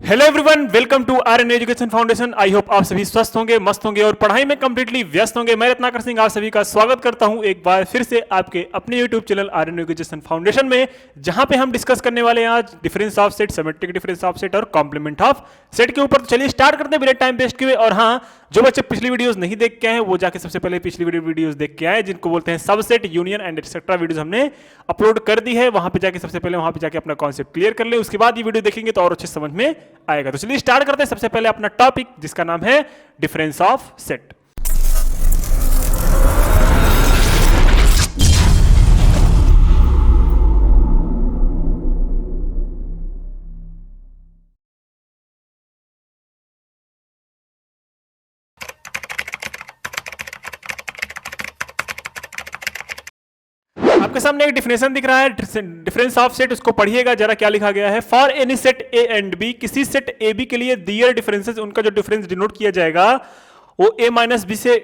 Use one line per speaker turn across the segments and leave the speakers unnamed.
Hello everyone, welcome to Aryan education foundation. I hope आप सभी स्वस्थ होंगे, मस्त होंगे और पढ़ाई में कंप्लीटली व्यस्त होंगे। मैं रत्नाकर सिंह आप सभी का स्वागत करता हूं एक बार फिर से आपके अपने YouTube channel Aryan education foundation में, जहां पे हम डिस्कस करने वाले हैं आज difference of set, symmetric difference of set और कॉम्प्लीमेंट ऑफ सेट के ऊपर। तो चलिए स्टार्ट करते हैं बिना टाइम वेस्ट किए। और हाँ, जो बच्चे पिछली वीडियोस नहीं देख के आए वो जाके सबसे पहले पिछली वीडियोस देख के आए, जिनको बोलते हैं subset, union and etcetera videos हमने अपलोड कर दी है। वहां पे जाके सबसे पहले वहां पे जाके अपना कॉन्सेप्ट क्लियर कर ले, उसके बाद ये वीडियो देखेंगे तो और अच्छे समझ में आएगा। तो चलिए स्टार्ट करते हैं सबसे पहले अपना टॉपिक, जिसका नाम है डिफरेंस ऑफ सेट। आपके सामने एक डिफिनेशन दिख रहा है डिफरेंस ऑफ सेट, उसको पढ़िएगा जरा क्या लिखा गया है। For any set A and B, किसी सेट ए बी के लिए दियर डिफरेंसेस, उनका जो डिफरेंस डिनोट किया जाएगा वो ए माइनस बी से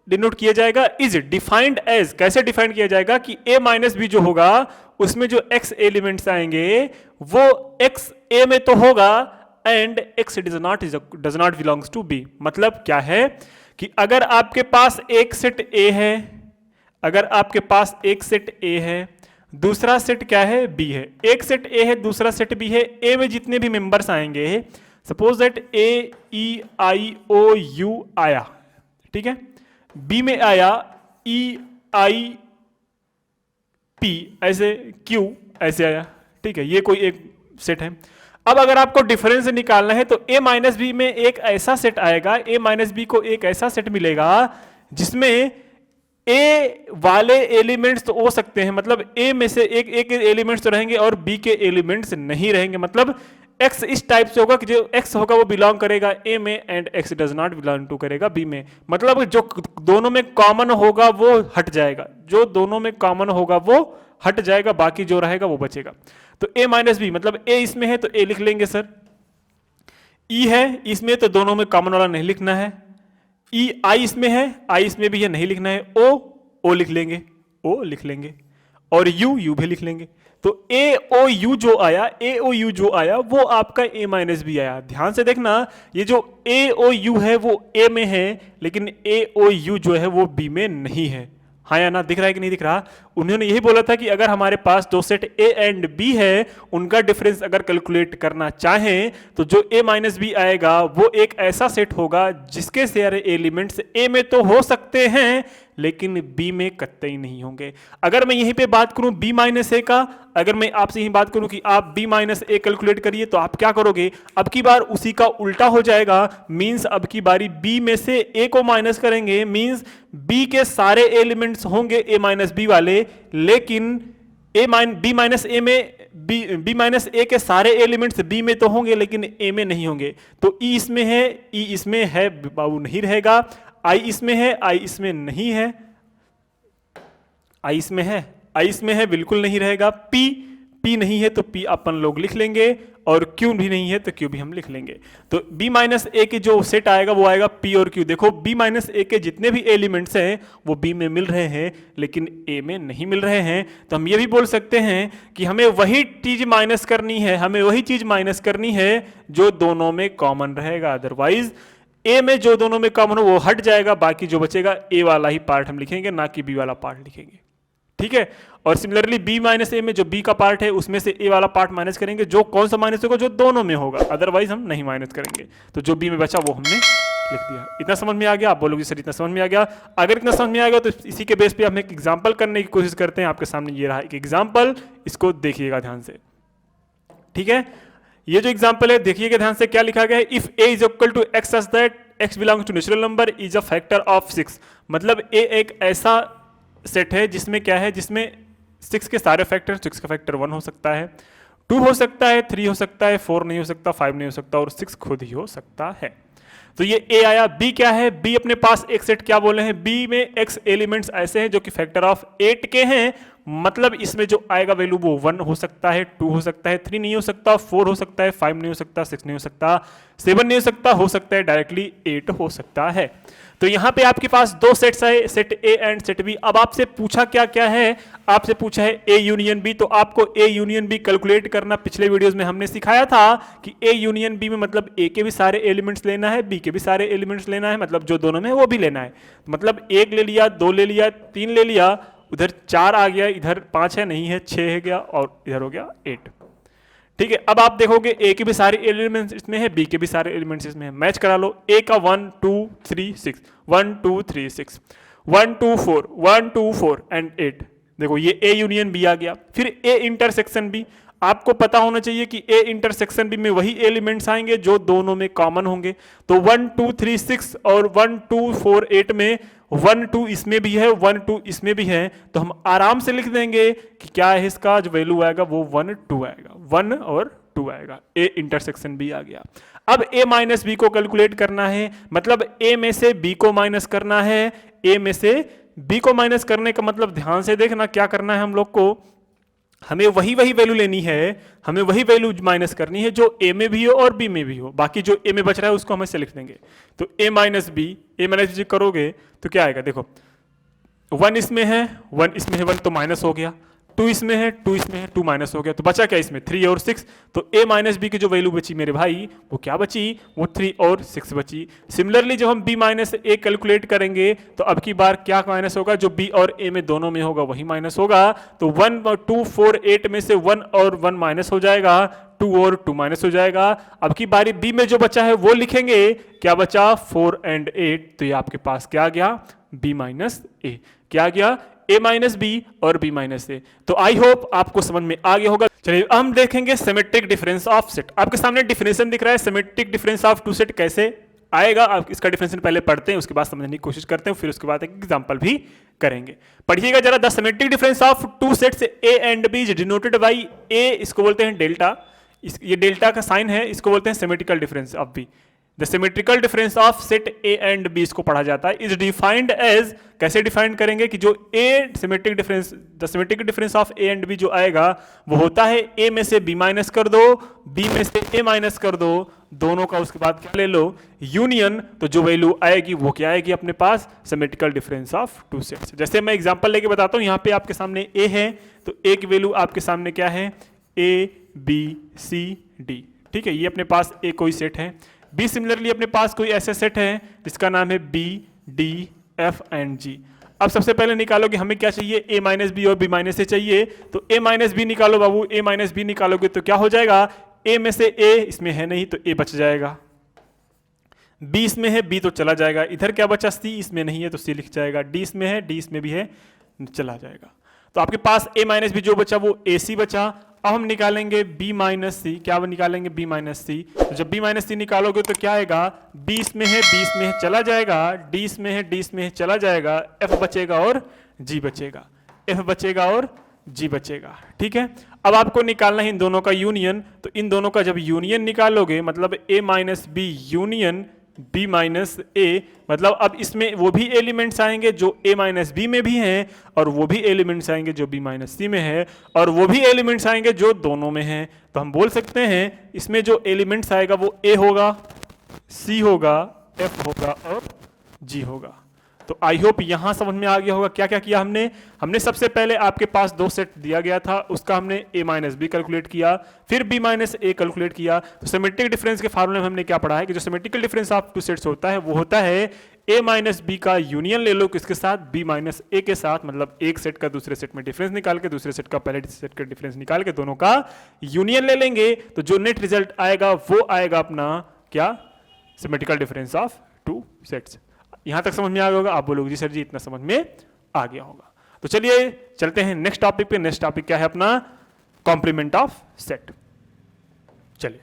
डिनोट किया जाएगा। इज डिफाइंड एज, कैसे डिफाइन किया जाएगा कि ए माइनस बी जो होगा उसमें जो एक्स एलिमेंट्स आएंगे वो एक्स ए में तो होगा and X does not belongs to B. मतलब क्या है कि अगर आपके पास एक सेट ए है, अगर आपके पास एक सेट ए है, दूसरा सेट क्या है, बी है। एक सेट ए है, दूसरा सेट बी है। ए में जितने भी मेंबर्स आएंगे, suppose that A E I O U आया, ठीक है। बी में आया ई आई पी, ऐसे क्यू ऐसे आया, ठीक है। ये कोई एक सेट है। अब अगर आपको डिफरेंस निकालना है तो ए माइनस बी में एक ऐसा सेट आएगा, ए माइनस बी को एक ऐसा सेट मिलेगा जिसमें ए वाले एलिमेंट्स तो हो सकते हैं, मतलब ए में से एक एक एलिमेंट्स तो रहेंगे और बी के एलिमेंट्स नहीं रहेंगे। मतलब एक्स इस टाइप से होगा कि जो एक्स होगा वो बिलोंग करेगा ए में and X does not belong to करेगा बी में। मतलब जो दोनों में कॉमन होगा वो हट जाएगा, जो दोनों में कॉमन होगा वो हट जाएगा, बाकी जो रहेगा वो बचेगा। तो ए माइनस बी, मतलब ए इसमें है तो ए लिख लेंगे सर। ई है इसमें तो दोनों में कॉमन वाला नहीं लिखना है। ई आई इसमें है, आई इसमें भी है, नहीं लिखना है। ओ लिख लेंगे, ओ लिख लेंगे। और यू भी लिख लेंगे। तो ए ओ यू जो आया, ए ओ यू जो आया वो आपका ए माइनस बी आया। ध्यान से देखना, ये जो ए ओ यू है वो ए में है, लेकिन ए ओ यू जो है वो बी में नहीं है। हाँ या ना, दिख रहा है कि नहीं दिख रहा। उन्होंने यही बोला था कि अगर हमारे पास दो सेट ए एंड बी है, उनका डिफरेंस अगर कैलकुलेट करना चाहें तो जो ए माइनस बी आएगा वो एक ऐसा सेट होगा जिसके सारे एलिमेंट्स ए में तो हो सकते हैं लेकिन बी में कतई नहीं होंगे। अगर मैं यहीं पे बात करूं बी माइनस ए का, अगर मैं आपसे यही बात करूं कि आप बी माइनस ए कैलकुलेट करिए तो आप क्या करोगे, अब की बार उसी का उल्टा हो जाएगा। मींस अब की बारी बी में से ए को माइनस करेंगे, मींस बी के सारे एलिमेंट्स होंगे ए माइनस बी वाले, लेकिन बी माइनस ए में बी माइनस ए के सारे एलिमेंट्स बी में तो होंगे लेकिन ए में नहीं होंगे। तो ई इसमें है, ई इसमें है, बाबू नहीं रहेगा। आई इसमें है, आई इसमें नहीं है। आई इसमें है, आई इसमें है, बिल्कुल नहीं रहेगा। पी नहीं है तो पी अपन लोग लिख लेंगे, और क्यू भी नहीं है तो क्यू भी हम लिख लेंगे। तो बी माइनस ए के जो सेट आएगा वो आएगा पी और क्यू। देखो बी माइनस ए के जितने भी एलिमेंट्स हैं वो बी में मिल रहे हैं लेकिन ए में नहीं मिल रहे हैं। तो हम ये भी बोल सकते हैं कि हमें वही चीज माइनस करनी है, हमें वही चीज माइनस करनी है जो दोनों में कॉमन रहेगा। अदरवाइज ए में जो दोनों में कॉमन हो वो हट जाएगा, बाकी जो बचेगा ए वाला ही पार्ट हम लिखेंगे, ना कि बी वाला पार्ट लिखेंगे, ठीक है। और सिमिलरली बी माइनस ए में जो बी का पार्ट है उसमें से ए वाला पार्ट माइनस करेंगे, जो कौन सा माइनस होगा, जो दोनों में होगा, अदरवाइज हम नहीं माइनस करेंगे। तो जो बी में बचा वो हमने लिख दिया। इतना समझ में आ गया? आप बोलोगे सर इतना समझ में आ गया। अगर इतना समझ में आ गया तो इसी के बेस पे हम एक एग्जांपल करने की कोशिश करते हैं। आपके सामने ये रहा एक एग्जांपल, इसको देखिएगा ध्यान से, ठीक है। ये जो एग्जांपल है देखिएगा ध्यान से, क्या लिखा गया है। If A is equal to X such that X belongs to natural number is a factor of 6। मतलब ए एक ऐसा सेट है जिसमें क्या है, जिसमें 6 के सारे फैक्टर, 6 का फैक्टर 1 हो सकता है, 2 हो सकता है, 3 हो सकता है, 4 नहीं हो सकता, 5 नहीं हो सकता और 6 खुद ही हो सकता है। तो ये ए आया। बी क्या है, बी अपने पास एक सेट क्या बोले हैं, बी में एक्स एलिमेंट्स ऐसे हैं जो कि फैक्टर ऑफ 8 के हैं, मतलब इसमें जो आएगा वैल्यू वो 1 हो सकता है, 2 हो सकता है, 3 नहीं हो सकता, 4 हो सकता है, 5 नहीं हो सकता, 6 नहीं हो सकता, 7 नहीं हो सकता है डायरेक्टली 8 हो सकता है। तो यहां पे आपके पास दो सेट्स है, set A and set B. अब आपसे पूछा क्या क्या है, आपसे पूछा है ए यूनियन बी। तो आपको ए यूनियन बी कैलकुलेट करना पिछले वीडियोस में हमने सिखाया था कि ए यूनियन बी में मतलब ए के भी सारे एलिमेंट्स लेना है, बी के भी सारे एलिमेंट्स लेना है, मतलब जो दोनों में है वो भी लेना है। मतलब 1 ले लिया, 2 ले लिया, 3 ले लिया, उधर 4 आ गया, इधर 5 है नहीं है, 6 है गया और इधर हो गया 8। ठीक है, अब आप देखोगे ए के भी सारे एलिमेंट्स इसमें है, बी के भी सारे एलिमेंट्स इसमें है, मैच करा लो। ए का 1 2 3 6, 1 2 3 6, 1 2 4, 1 2 4 एंड 8। देखो ये ए यूनियन बी आ गया। फिर ए इंटरसेक्शन बी, आपको पता होना चाहिए कि ए इंटरसेक्शन बी में वही एलिमेंट्स आएंगे जो दोनों में कॉमन होंगे। तो 1 2 3 6 और 1 2 4 8 में 1 2 इसमें भी है, 1 2 इसमें भी है, तो हम आराम से लिख देंगे कि क्या है इसका जो वैल्यू आएगा वो 1 2 आएगा, 1 और 2 आएगा। ए इंटरसेक्शन बी आ गया। अब ए माइनस बी को कैलकुलेट करना है, मतलब ए में से बी को माइनस करना है। ए में से बी को माइनस करने का मतलब ध्यान से देखना क्या करना है हम लोग को, हमें वही वैल्यू लेनी है, हमें वही वैल्यू माइनस करनी है जो ए में भी हो और बी में भी हो। बाकी जो ए में बच रहा है उसको हम ऐसे लिख देंगे। तो ए माइनस बी करोगे तो क्या आएगा, देखो 1 इसमें है, 1 इसमें है, 1 तो माइनस हो गया, 2 इसमें है, 2 इसमें है, 2 माइनस हो गया, तो बचा क्या इसमें 3 और 6। तो a माइनस बी की जो वैल्यू बची मेरे भाई वो क्या बची, वो 3 और 6 बची। सिमिलरली जब हम b माइनस ए कैलकुलेट करेंगे तो अब की बार क्या माइनस होगा, जो b और a में दोनों में होगा वही माइनस होगा। तो 1 2 4 8 में से 1 और 1 माइनस हो जाएगा, 2 और 2 माइनस हो जाएगा। अब की बारी b में जो बचा है वो लिखेंगे, क्या बचा 4 एंड 8। तो ये आपके पास क्या आ गया, b माइनस ए। क्या आ गया, a माइनस बी और b माइनस ए। तो आई होप आपको समझ में आ गया होगा। चलिए हम देखेंगे सिमेट्रिक डिफरेंस ऑफ सेट। आपके सामने डिफिनेशन दिख रहा है, symmetric difference of two set कैसे आएगा। आप इसका डिफिनेशन पहले पढ़ते हैं, उसके बाद समझने की कोशिश करते हैं, फिर उसके बाद एक एग्जांपल भी करेंगे। पढ़िएगा जरा। The symmetric difference of two sets A and B is denoted by A, इसको बोलते हैं डेल्टा, ये डेल्टा का साइन है, इसको बोलते हैं symmetrical difference of B. The symmetrical difference of set A and B इसको पढ़ा जाता है। इज डिफाइंड एज, कैसे डिफाइन करेंगे कि जो A symmetric difference, the symmetric difference of A and B जो आएगा वो होता है ए में से बी माइनस कर दो, बी में से ए माइनस कर दो, दोनों का उसके बाद क्या ले लो, यूनियन। तो जो वैल्यू आएगी वो क्या आएगी अपने पास, symmetrical difference of two sets. जैसे मैं एग्जांपल लेके बताता हूं, यहां पे आपके सामने ए है, तो ए की वैल्यू आपके सामने क्या है, ए बी सी डी। ठीक है, ये अपने पास ए कोई सेट है। बी सिमिलरली अपने पास कोई ऐसा सेट है जिसका नाम है बी डी एफ एंड जी। अब सबसे पहले निकालो कि हमें क्या चाहिए, ए माइनस बी और बी माइनस ए चाहिए। तो ए माइनस बी निकालो बाबू, ए माइनस बी निकालोगे तो क्या हो जाएगा, ए में से ए इसमें है नहीं तो ए बच जाएगा, बी इसमें है बी तो चला जाएगा, इधर क्या बचा सी, इसमें नहीं है तो सी लिख जाएगा, डी इसमें है डी इसमें भी है चला जाएगा। तो आपके पास ए माइनस बी जो बचा वो ए सी बचा। अब हम निकालेंगे b माइनस सी, क्या निकालेंगे b माइनस सी। तो जब b माइनस सी निकालोगे तो क्या आएगा, b इसमें है b इसमें है चला जाएगा, d इसमें है d इसमें है चला जाएगा, f बचेगा और g बचेगा, f बचेगा और g बचेगा। ठीक है, अब आपको निकालना है इन दोनों का यूनियन। तो इन दोनों का जब यूनियन निकालोगे मतलब a minus B union b minus A, मतलब अब इसमें वो भी एलिमेंट्स आएंगे जो a माइनस बी में भी हैं, और वो भी एलिमेंट्स आएंगे जो b माइनस सी में है, और वो भी एलिमेंट्स आएंगे जो दोनों में हैं। तो हम बोल सकते हैं इसमें जो एलिमेंट्स आएगा वो a होगा, c होगा, f होगा और g होगा। तो आई होप यहां समझ में आ गया होगा क्या क्या किया हमने सबसे पहले आपके पास दो सेट दिया गया था, उसका हमने a माइनस बी कैलकुलेट किया, फिर b माइनस ए कैलकुलेट किया। तो सिमेट्रिक डिफरेंस के फार्मूले में हमने क्या पढ़ा है कि जो symmetrical difference of two sets होता है वो होता है a माइनस बी का यूनियन ले लो किसके साथ, b माइनस ए के साथ। मतलब एक सेट का दूसरे सेट में डिफरेंस निकाल के, दूसरे सेट का पहले सेट का डिफरेंस निकाल के दोनों का यूनियन ले लेंगे, तो जो नेट रिजल्ट आएगा वो आएगा अपना क्या, symmetrical difference of two sets. यहां तक समझ में आ गया होगा। आप बोलोगे जी सर जी इतना समझ में आ गया होगा। तो चलिए चलते हैं नेक्स्ट टॉपिक पे। नेक्स्ट टॉपिक क्या है अपना, कॉम्प्लीमेंट ऑफ सेट। चलिए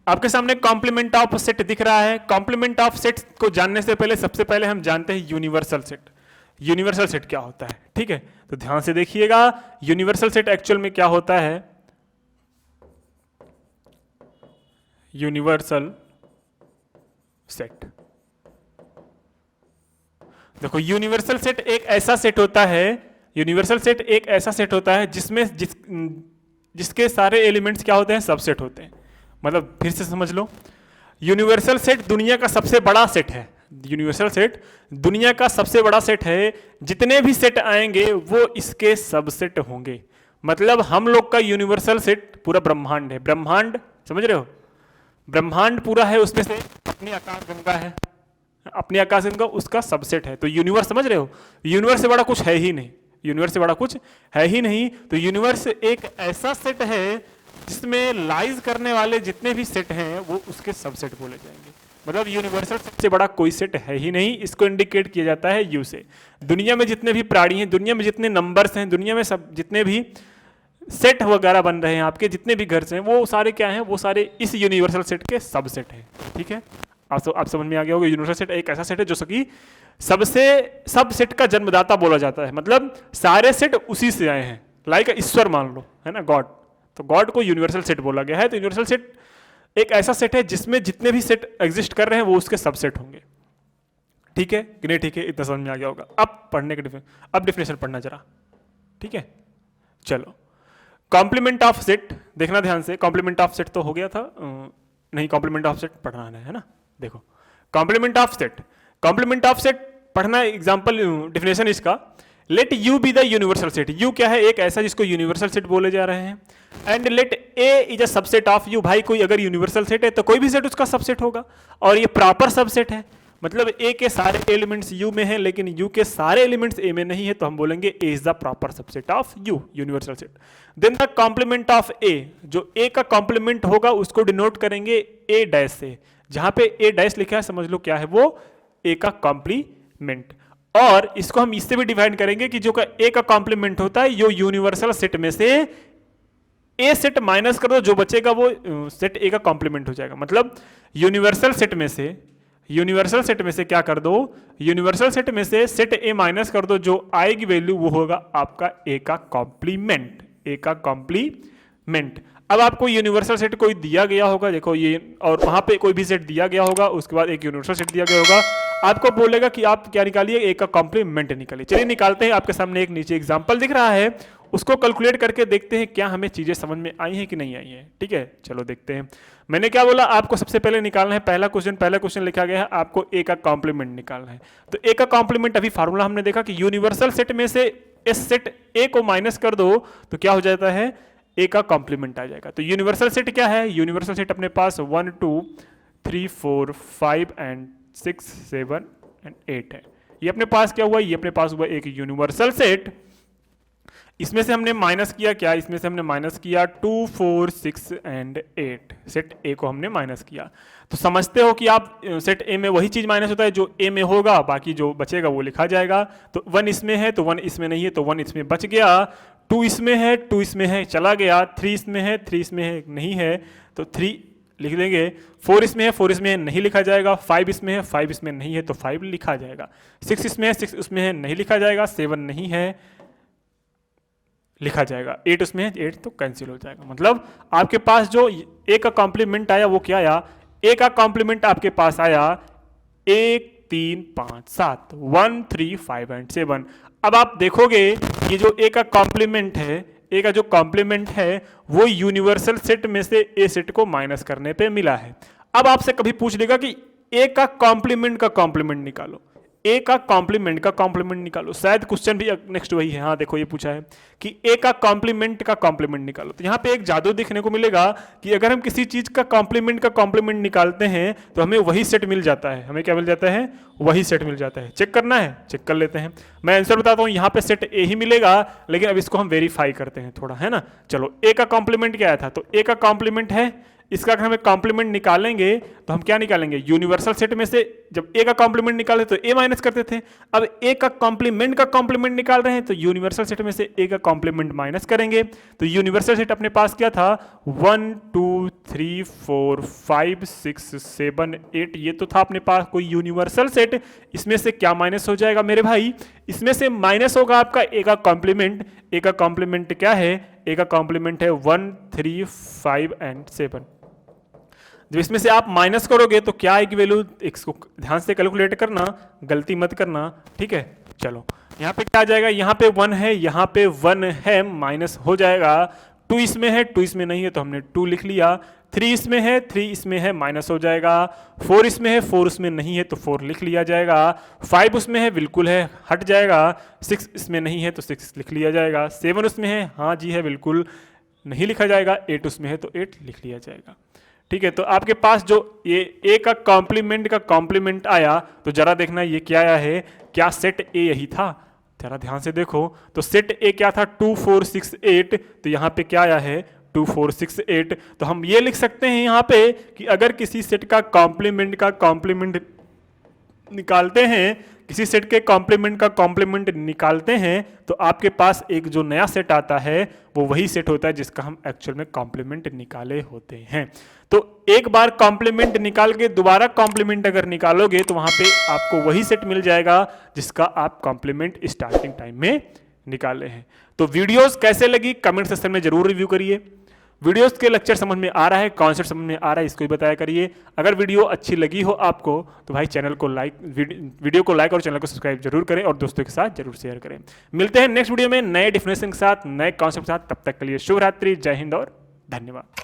आपके सामने कॉम्प्लीमेंट ऑफ सेट दिख रहा है। कॉम्प्लीमेंट ऑफ सेट को जानने से पहले सबसे पहले हम जानते हैं यूनिवर्सल सेट। यूनिवर्सल सेट क्या होता है, ठीक है, तो ध्यान से देखिएगा। यूनिवर्सल सेट एक्चुअल में क्या होता है, यूनिवर्सल सेट, देखो यूनिवर्सल सेट एक ऐसा सेट होता है यूनिवर्सल सेट एक ऐसा सेट होता है जिसके सारे एलिमेंट्स क्या होते हैं, सबसेट होते हैं। मतलब फिर से समझ लो, यूनिवर्सल सेट दुनिया का सबसे बड़ा सेट है। यूनिवर्सल सेट दुनिया का सबसे बड़ा सेट है, जितने भी सेट आएंगे वो इसके सबसेट होंगे। मतलब हम लोग का यूनिवर्सल सेट पूरा ब्रह्मांड है। ब्रह्मांड समझ रहे हो, ब्रह्मांड पूरा है, उसमें से अपनी आकाशगंगा है, अपनी आकाशगंगा उसका सबसेट है। तो यूनिवर्स समझ रहे हो, यूनिवर्स से बड़ा कुछ है ही नहीं, यूनिवर्स से बड़ा कुछ है ही नहीं। तो यूनिवर्स एक ऐसा सेट है जिसमें लाइज करने वाले जितने भी सेट हैं वो उसके सबसेट बोले जाएंगे। मतलब यूनिवर्सल सबसे बड़ा कोई सेट है ही नहीं। इसको इंडिकेट किया जाता है यू से। दुनिया में जितने भी प्राणी हैं, दुनिया में जितने नंबर्स हैं, दुनिया में सब जितने भी सेट वगैरह बन रहे हैं, आपके जितने भी घर हैं, वो सारे क्या हैं, वो सारे इस यूनिवर्सल सेट के सबसेट हैं। ठीक है, आप समझ में आ गया होगा। यूनिवर्सल सेट एक ऐसा सेट है जो कि सबसे सब सेट का जन्मदाता बोला जाता है। मतलब सारे सेट उसी से आए हैं। लाइक ईश्वर मान लो, है ना, गॉड। तो गॉड को यूनिवर्सल सेट बोला गया है। तो यूनिवर्सल सेट एक ऐसा सेट है जिसमें जितने भी सेट एग्जिस्ट कर रहे हैं वो उसके सबसेट होंगे। ठीक है कि नहीं? ठीक है, इतना समझ में आ गया होगा। अब डिफिनेशन पढ़ना जरा। ठीक है, चलो। कॉम्प्लीमेंट ऑफ सेट देखना ध्यान से। कॉम्प्लीमेंट ऑफ सेट तो हो गया था, नहीं, कॉम्प्लीमेंट ऑफ सेट पढ़ना है ना। देखो, complement of set, complement of set पढ़ना। एग्जांपल डिफिनेशन इसका, let U be the universal set. U क्या है? एक ऐसा जिसको यूनिवर्सल सेट बोले जा रहे हैं। And let A is a subset of you. भाई कोई अगर यूनिवर्सल सेट है तो कोई भी सेट उसका सबसेट होगा, और ये प्रॉपर सबसेट है। मतलब ए के सारे एलिमेंट्स यू में हैं, लेकिन यू के सारे एलिमेंट्स ए में नहीं है, तो हम बोलेंगे A is the proper subset of U, universal set. Then the complement of A, जो ए का कॉम्प्लीमेंट होगा उसको डिनोट करेंगे ए डैश से। जहां पे ए डैश लिखा है समझ लो क्या है वो, ए का कॉम्प्लीमेंट। और इसको हम इससे भी डिवाइड करेंगे कि जो का ए का कॉम्प्लीमेंट होता है, यो यूनिवर्सल सेट में से ए सेट माइनस कर दो, जो बचेगा वो सेट ए का कॉम्प्लीमेंट हो जाएगा। मतलब यूनिवर्सल सेट में से क्या कर दो, यूनिवर्सल सेट में से सेट ए माइनस कर दो, जो आएगी वैल्यू वो होगा आपका ए का कॉम्प्लीमेंट, ए का कॉम्प्लीमेंट। अब आपको यूनिवर्सल सेट कोई दिया गया होगा, देखो ये, और वहां पे कोई भी सेट दिया गया होगा, उसके बाद एक यूनिवर्सल सेट दिया गया होगा, आपको बोलेगा कि आप क्या निकालिए, ए का कॉम्प्लीमेंट निकालिए। चलिए निकालते हैं। आपके सामने एक नीचे एग्जांपल दिख रहा है, उसको कैलकुलेट करके देखते हैं क्या हमें चीजें समझ में आई हैं कि नहीं आई हैं। ठीक है, चलो देखते हैं। मैंने क्या बोला, आपको सबसे पहले निकालना है पहला क्वेश्चन लिखा गया है, आपको ए का कॉम्प्लीमेंट निकालना है। तो ए का कॉम्प्लीमेंट, अभी फार्मूला हमने देखा कि यूनिवर्सल सेट में से इस सेट ए को माइनस कर दो तो क्या हो जाता है, ए का कॉम्प्लीमेंट आ जाएगा। तो यूनिवर्सल सेट क्या है, यूनिवर्सल सेट अपने पास 1 2 3 4 5 एंड 6 7 एंड 8 है। ये अपने पास क्या हुआ, ये अपने पास हुआ एक यूनिवर्सल सेट। इसमें से हमने माइनस किया क्या, इसमें से हमने माइनस किया 2 4 6 एंड 8, सेट ए को हमने माइनस किया। तो समझते हो कि आप सेट ए में वही चीज माइनस होता है जो ए में होगा, बाकी जो बचेगा वो लिखा जाएगा। तो 1 इसमें है तो 1 इसमें नहीं है, तो 1 इसमें बच गया। 2 इसमें है, 2 इसमें है, चला गया। 3 इसमें है, 3 इसमें है, नहीं है, तो 3 लिख देंगे। 4 इसमें है, 4 इसमें है, नहीं लिखा जाएगा। 5 इसमें है, 5 इसमें नहीं है, तो 5 लिखा जाएगा। 6 इसमें है, 6 उसमें है, नहीं लिखा जाएगा। 7 नहीं है, लिखा जाएगा। 8 उसमें है, 8 तो कैंसिल हो जाएगा। मतलब आपके पास जो ए का कॉम्प्लीमेंट आया वो क्या आया, ए का कॉम्प्लीमेंट आपके पास आया 1 3 5 7, 1 3 5 एंड 7। अब आप देखोगे ये जो ए का कॉम्प्लीमेंट है, ए का जो कॉम्प्लीमेंट है वो यूनिवर्सल सेट में से ए सेट को माइनस करने पे मिला है। अब आपसे कभी पूछ लेगा कि ए का कॉम्प्लीमेंट निकालो, ए का कॉम्प्लीमेंट निकालो। शायद क्वेश्चन भी नेक्स्ट वही है। हाँ देखो, ये पूछा है कि ए का कॉम्प्लीमेंट निकालो। तो यहाँ पे एक जादू देखने को मिलेगा कि अगर हम किसी चीज का कॉम्प्लीमेंट निकालते हैं तो हमें वही सेट मिल जाता है। हमें क्या मिल जाता है, वही सेट मिल जाता है। चेक करना है, चेक कर लेते हैं। मैं आंसर बताता हूँ, यहाँ पे सेट ए ही मिलेगा, लेकिन अब इसको हम वेरीफाई करते हैं थोड़ा, है ना। चलो, ए का कॉम्प्लीमेंट क्या आया था, तो ए का कॉम्प्लीमेंट है, इसका अगर हमें कॉम्प्लीमेंट निकालेंगे तो हम क्या निकालेंगे, यूनिवर्सल सेट में से जब ए का कॉम्प्लीमेंट निकाले तो ए माइनस करते थे। अब ए का कॉम्प्लीमेंट निकाल रहे हैं तो यूनिवर्सल सेट में से ए का कॉम्प्लीमेंट माइनस करेंगे। तो यूनिवर्सल सेट अपने पास क्या था, 1 2 3 4 5 6 7 8, ये तो था अपने पास कोई यूनिवर्सल सेट। इसमें से क्या माइनस हो जाएगा मेरे भाई, इसमें से माइनस होगा आपका ए का कॉम्प्लीमेंट। ए का कॉम्प्लीमेंट क्या है, ए का कॉम्प्लीमेंट है 1 3 5 एंड 7। जब इसमें से आप माइनस करोगे तो क्या आएगी वैल्यू, इसको ध्यान से कैलकुलेट करना, गलती मत करना, ठीक है। चलो यहाँ पे क्या आ जाएगा, यहाँ पे 1 है, यहाँ पे 1 है, माइनस हो जाएगा। 2 इसमें है, 2 इसमें नहीं है तो हमने 2 लिख लिया। 3 इसमें है, 3 इसमें है, माइनस हो जाएगा। 4 इसमें है, 4 उसमें नहीं है तो 4 लिख लिया जाएगा। 5 उसमें है, बिल्कुल है, हट जाएगा। 6 इसमें नहीं है तो 6 लिख लिया जाएगा। 7 उसमें है, हाँ जी है, बिल्कुल नहीं लिखा जाएगा। 8 उसमें है तो 8 लिख लिया जाएगा। ठीक है, तो आपके पास जो ये ए का कॉम्प्लीमेंट आया, तो जरा देखना ये क्या आया है, क्या सेट ए यही था? जरा ध्यान से देखो, तो सेट ए क्या था, 2 4 6 8, तो यहाँ पे क्या आया है 2 4 6 8। तो हम ये लिख सकते हैं यहाँ पे कि अगर किसी सेट का कॉम्प्लीमेंट निकालते हैं, किसी सेट के कॉम्प्लीमेंट निकालते हैं, तो आपके पास एक जो नया सेट आता है वो वही सेट होता है जिसका हम एक्चुअल में कॉम्प्लीमेंट निकाले होते हैं। तो एक बार कॉम्प्लीमेंट निकाल के दोबारा कॉम्प्लीमेंट अगर निकालोगे तो वहां पे आपको वही सेट मिल जाएगा जिसका आप कॉम्प्लीमेंट स्टार्टिंग टाइम में निकाले हैं। तो वीडियोस कैसे लगी कमेंट सेक्शन में जरूर रिव्यू करिए। वीडियोस के लेक्चर समझ में आ रहा है, कॉन्सेप्ट समझ में आ रहा है, इसको भी बताया करिए। अगर वीडियो अच्छी लगी हो आपको तो भाई चैनल को लाइक, वीडियो को लाइक और चैनल को सब्सक्राइब जरूर करें और दोस्तों के साथ जरूर शेयर करें। मिलते हैं नेक्स्ट वीडियो में नए डिफिनेशन के साथ, नए कॉन्सेप्ट के साथ। तब तक के लिए शुभ रात्रि, जय हिंद और धन्यवाद।